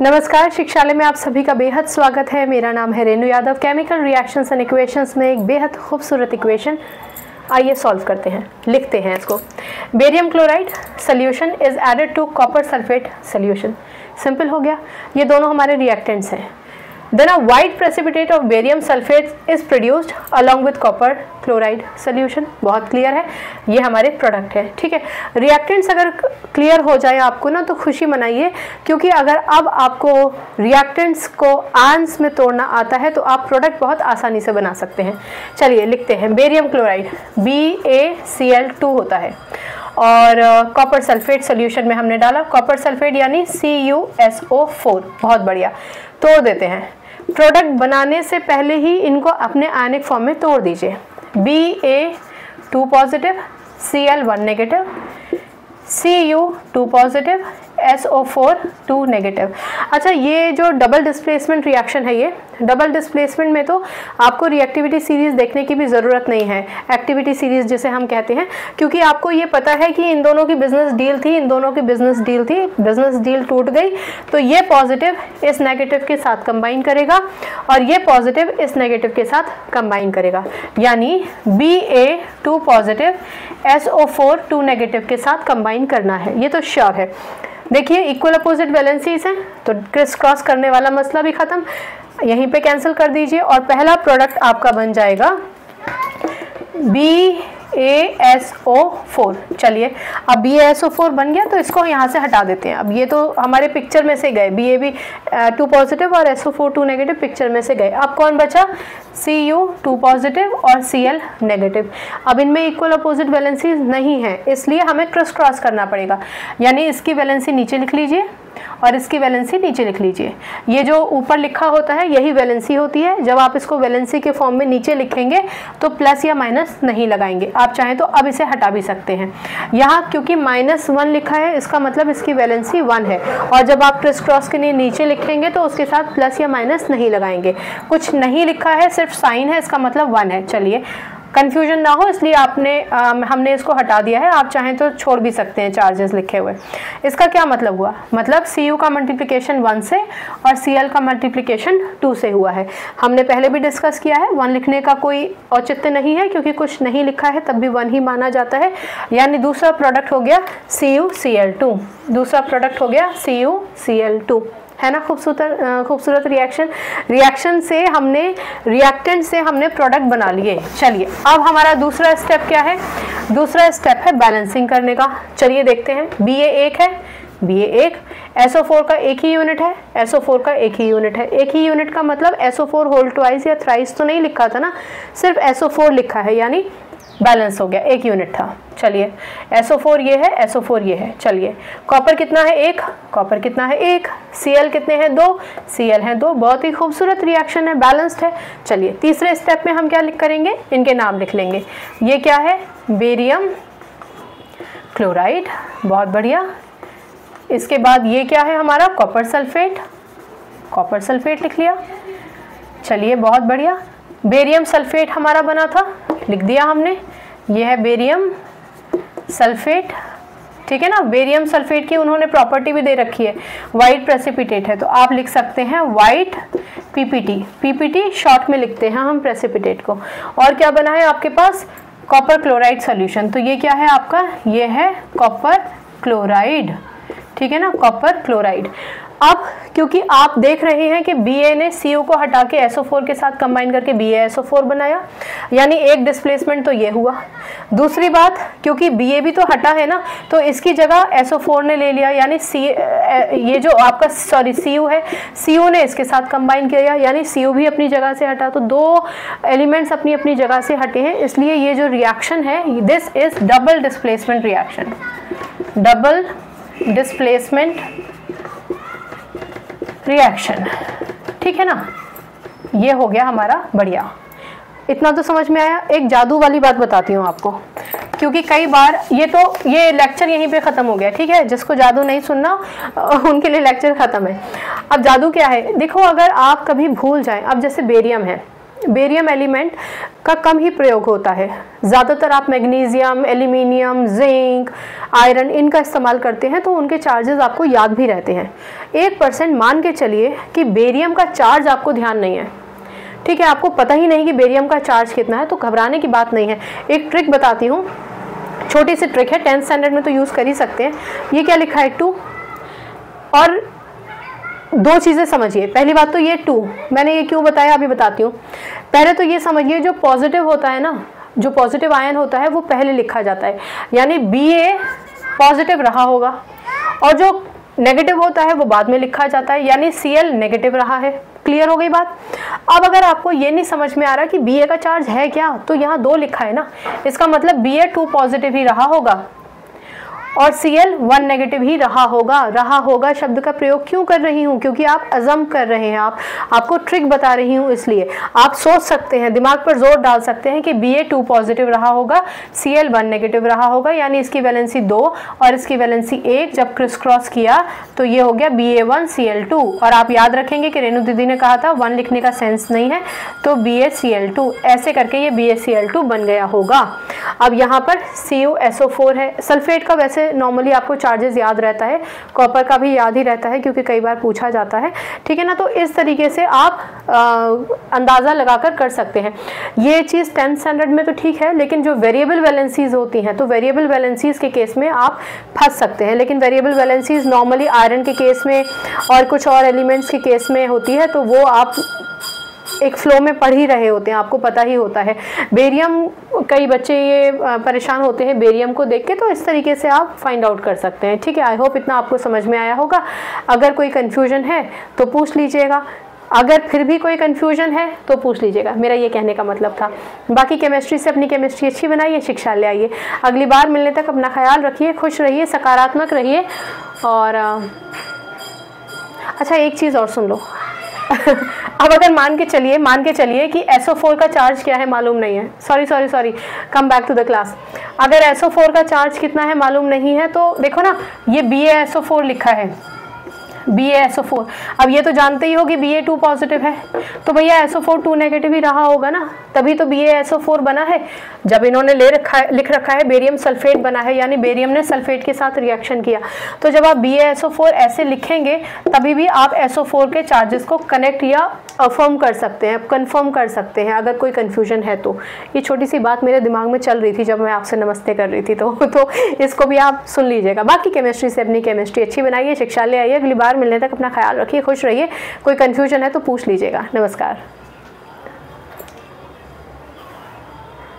नमस्कार, शिक्षालय में आप सभी का बेहद स्वागत है। मेरा नाम है Renu Yadav. Chemical reactions and equations में एक बेहद खूबसूरत इक्वेशन, आइए सॉल्व करते हैं। लिखते हैं इसको। Barium chloride solution is added to copper sulphate solution. Simple हो गया, ये दोनों हमारे रिएक्टेंट्स हैं। Then a white precipitate of barium sulfate is produced along with copper chloride solution। बहुत क्लियर है, ये हमारे प्रोडक्ट है। ठीक है, रिएक्टेंट्स अगर क्लियर हो जाए आपको ना तो खुशी मनाइए, क्योंकि अगर अब आपको रिएक्टेंट्स को आंस में तोड़ना आता है तो आप प्रोडक्ट बहुत आसानी से बना सकते हैं। चलिए लिखते हैं। बेरियम क्लोराइड BaCl2 होता है और कॉपर सल्फेट सोल्यूशन में हमने डाला कॉपर सल्फेट यानी CuSO4। बहुत बढ़िया, तोड़ देते हैं। प्रोडक्ट बनाने से पहले ही इनको अपने आयनिक फॉर्म में तोड़ दीजिए। Ba2 positive, Cl1 negative, Cu2 positive, SO4 2 negative. अच्छा, ये जो डबल डिस्प्लेसमेंट रिएक्शन है, ये डबल डिस्प्लेसमेंट में तो आपको रिएक्टिविटी सीरीज देखने की भी ज़रूरत नहीं है, एक्टिविटी सीरीज जिसे हम कहते हैं, क्योंकि आपको ये पता है कि इन दोनों की बिजनेस डील थी, इन दोनों की बिजनेस डील थी, बिजनेस डील टूट गई तो ये पॉजिटिव इस नेगेटिव के साथ कंबाइन करेगा और ये पॉजिटिव इस नेगेटिव के साथ कंबाइन करेगा, यानी Ba2 पॉजिटिव SO4 2 नेगेटिव के साथ कंबाइन करना है। ये तो श्योर है। देखिए, इक्वल अपोजिट वैलेंसीज हैं तो क्रिस क्रॉस करने वाला मसला भी खत्म। यहीं पे कैंसिल कर दीजिए और पहला प्रोडक्ट आपका बन जाएगा BaSO4। चलिए, अब BaSO4 बन गया तो इसको यहाँ से हटा देते हैं। अब ये तो हमारे पिक्चर में से गए, Ba2 पॉजिटिव और SO4 2 नेगेटिव पिक्चर में से गए। अब कौन बचा? Cu2 पॉजिटिव और Cl नेगेटिव। अब इनमें इक्वल अपोजिट वैलेंसीज नहीं है, इसलिए हमें क्रिस क्रॉस करना पड़ेगा, यानी इसकी वैलेंसी नीचे लिख लीजिए और इसकी वैलेंसी नीचे लिख लीजिए। ये जो ऊपर लिखा होता है यही वैलेंसी होती है। जब आप इसको वैलेंसी के फॉर्म में नीचे लिखेंगे तो प्लस या माइनस नहीं लगाएंगे। आप चाहें तो अब इसे हटा भी सकते हैं। यहाँ क्योंकि -1 लिखा है, इसका मतलब इसकी वैलेंसी 1 है, और जब आप क्रिस क्रॉस के लिए नीचे लिखेंगे तो उसके साथ प्लस या माइनस नहीं लगाएंगे। कुछ नहीं लिखा है, सिर्फ साइन है, इसका मतलब 1 है। चलिए, कंफ्यूजन ना हो इसलिए हमने इसको हटा दिया है। आप चाहें तो छोड़ भी सकते हैं चार्जेस लिखे हुए। इसका क्या मतलब हुआ? मतलब Cu का मल्टीप्लिकेशन 1 से और Cl का मल्टीप्लिकेशन 2 से हुआ है। हमने पहले भी डिस्कस किया है, 1 लिखने का कोई औचित्य नहीं है, क्योंकि कुछ नहीं लिखा है तब भी 1 ही माना जाता है। यानी दूसरा प्रोडक्ट हो गया CuCl2। दूसरा प्रोडक्ट हो गया CuCl2, है ना। खूबसूरत रिएक्शन से हमने रिएक्टेंट से हमने प्रोडक्ट बना लिए। चलिए, अब हमारा दूसरा स्टेप क्या है? दूसरा स्टेप है बैलेंसिंग करने का। चलिए देखते हैं। Ba1 है, Ba1 SO4 का एक ही यूनिट है, SO4 का एक ही यूनिट है। एक ही यूनिट का मतलब SO4 होल ट्वाइस या थ्राइस तो नहीं लिखा था ना, सिर्फ SO4 लिखा है, यानी बैलेंस हो गया, एक यूनिट था। चलिए, SO4 ये है, SO4 ये है। चलिए, कॉपर कितना है? 1। कॉपर कितना है? 1। Cl कितने हैं? 2। Cl हैं 2। बहुत ही खूबसूरत रिएक्शन है, बैलेंस्ड है। चलिए, तीसरे स्टेप में हम क्या करेंगे? इनके नाम लिख लेंगे। ये क्या है? Barium chloride. बहुत बढ़िया। इसके बाद ये क्या है हमारा? Copper sulphate. कॉपर सल्फेट लिख लिया। चलिए, बहुत बढ़िया। बेरियम सल्फेट हमारा बना था, लिख दिया हमने। ये है बेरियम सल्फेट, ठीक है ना। बेरियम सल्फेट की उन्होंने प्रॉपर्टी भी दे रखी है, वाइट प्रेसिपिटेट है, तो आप लिख सकते हैं वाइट PPT। PPT शॉर्ट में लिखते हैं हम प्रेसिपिटेट को। और क्या बना है आपके पास? Copper chloride solution. तो ये क्या है आपका? ये है कॉपर क्लोराइड, ठीक है ना, कॉपर क्लोराइड। अब क्योंकि आप देख रहे हैं कि Ba ने Cu को हटा के SO4 के साथ कंबाइन करके BaSO4 बनाया, यानी एक डिस्प्लेसमेंट तो ये हुआ। दूसरी बात, क्योंकि Ba भी तो हटा है ना, तो इसकी जगह SO4 ने ले लिया, यानी ये जो आपका Cu है, Cu ने इसके साथ कंबाइन किया, यानी Cu भी अपनी जगह से हटा। तो दो एलिमेंट्स अपनी अपनी जगह से हटे हैं, इसलिए ये जो रिएक्शन है, this is double displacement reaction. Double displacement reaction, ठीक है ना। ये हो गया हमारा बढ़िया। इतना तो समझ में आया। एक जादू वाली बात बताती हूँ आपको, क्योंकि कई बार ये लेक्चर यहीं पे ख़त्म हो गया, ठीक है। जिसको जादू नहीं सुनना उनके लिए लेक्चर ख़त्म है। अब जादू क्या है? देखो, अगर आप कभी भूल जाएं, अब जैसे बेरियम है, बेरियम एलिमेंट का कम ही प्रयोग होता है। ज़्यादातर आप मैग्नीशियम, एल्यूमिनियम, जिंक, आयरन इनका इस्तेमाल करते हैं तो उनके चार्जेस आपको याद भी रहते हैं। 1% मान के चलिए कि बेरियम का चार्ज आपको ध्यान नहीं है, ठीक है, आपको पता ही नहीं कि बेरियम का चार्ज कितना है, तो घबराने की बात नहीं है। एक ट्रिक बताती हूँ, छोटी सी ट्रिक है, 10th स्टैंडर्ड में तो यूज़ कर ही सकते हैं। ये क्या लिखा है 2, और 2 चीज़ें समझिए। पहली बात तो ये 2, मैंने ये क्यों बताया अभी बताती हूँ। पहले तो ये समझिए जो पॉजिटिव होता है ना, जो पॉजिटिव आयन होता है वो पहले लिखा जाता है, यानी Ba पॉजिटिव रहा होगा, और जो नेगेटिव होता है वो बाद में लिखा जाता है, यानी Cl नेगेटिव रहा है। क्लियर हो गई बात। अब अगर आपको ये नहीं समझ में आ रहा कि Ba का चार्ज है क्या, तो यहाँ 2 लिखा है ना, इसका मतलब Ba 2 पॉजिटिव ही रहा होगा और Cl 1 नेगेटिव ही रहा होगा शब्द का प्रयोग क्यों कर रही हूँ, क्योंकि आप अज़म कर रहे हैं, आपको ट्रिक बता रही हूँ। इसलिए आप सोच सकते हैं, दिमाग पर जोर डाल सकते हैं कि Ba 2 पॉजिटिव रहा होगा, Cl 1 नेगेटिव रहा होगा, यानी इसकी वैलेंसी 2 और इसकी वैलेंसी 1 जब क्रिस क्रॉस किया तो ये हो गया Ba1 Cl2। और आप याद रखेंगे कि रेणु दीदी ने कहा था 1 लिखने का सेंस नहीं है, तो BaCl2, ऐसे करके ये BaCl2 बन गया होगा। अब यहाँ पर CuSO4 है। सल्फेट का वैसे नॉर्मली आपको चार्जेस याद रहता है, कॉपर का भी याद ही रहता है क्योंकि कई बार पूछा जाता है, ठीक है ना। तो इस तरीके से आप अंदाज़ा लगाकर कर सकते हैं। ये चीज़ 10th स्टैंडर्ड में तो ठीक है, लेकिन जो वेरिएबल वैलेंसीज होती हैं, तो वेरिएबल वैलेंसीज के केस में आप फंस सकते हैं। लेकिन वेरिएबल वैलेंसीज नॉर्मली आयरन के केस में और कुछ और एलिमेंट्स के केस में होती है, तो वो आप एक फ्लो में पढ़ ही रहे होते हैं, आपको पता ही होता है। बेरियम, कई बच्चे ये परेशान होते हैं बेरियम को देख के, तो इस तरीके से आप फाइंड आउट कर सकते हैं, ठीक है। आई होप इतना आपको समझ में आया होगा। अगर कोई कन्फ्यूजन है तो पूछ लीजिएगा, अगर फिर भी कोई कन्फ्यूजन है तो पूछ लीजिएगा, मेरा ये कहने का मतलब था। बाकी केमिस्ट्री से अपनी केमिस्ट्री अच्छी बनाइए, शिक्षा ले आइए। अगली बार मिलने तक अपना ख्याल रखिए, खुश रहिए, सकारात्मक रहिए। और अच्छा, एक चीज़ और सुन लो अब अगर मान के चलिए कि SO4 का चार्ज क्या है मालूम नहीं है, sorry, come back to the class. अगर SO4 का चार्ज कितना है मालूम नहीं है, तो देखो ना, ये BaSO4 लिखा है, BaSO4। अब ये तो जानते ही हो कि Ba 2 पॉजिटिव है, तो भैया SO4 2 नेगेटिव ही रहा होगा ना, तभी तो BaSO4 बना है। जब इन्होंने लिख रखा है बेरियम सल्फेट बना है, यानी बेरियम ने सल्फेट के साथ रिएक्शन किया। तो जब आप BaSO4 ऐसे लिखेंगे तभी भी आप SO4 के चार्जेस को कनेक्ट या अफर्म कर सकते हैं, कंफर्म कर सकते हैं, अगर कोई कन्फ्यूजन है तो। ये छोटी सी बात मेरे दिमाग में चल रही थी जब मैं आपसे नमस्ते कर रही थी, तो इसको भी आप सुन लीजिएगा। बाकी केमिस्ट्री से अपनी केमिस्ट्री अच्छी बनाइए, शिक्षा ले आइए। अगली बार मिलने तक अपना ख्याल रखिए, खुश रहिए। कोई कन्फ्यूजन है तो पूछ लीजिएगा। नमस्कार।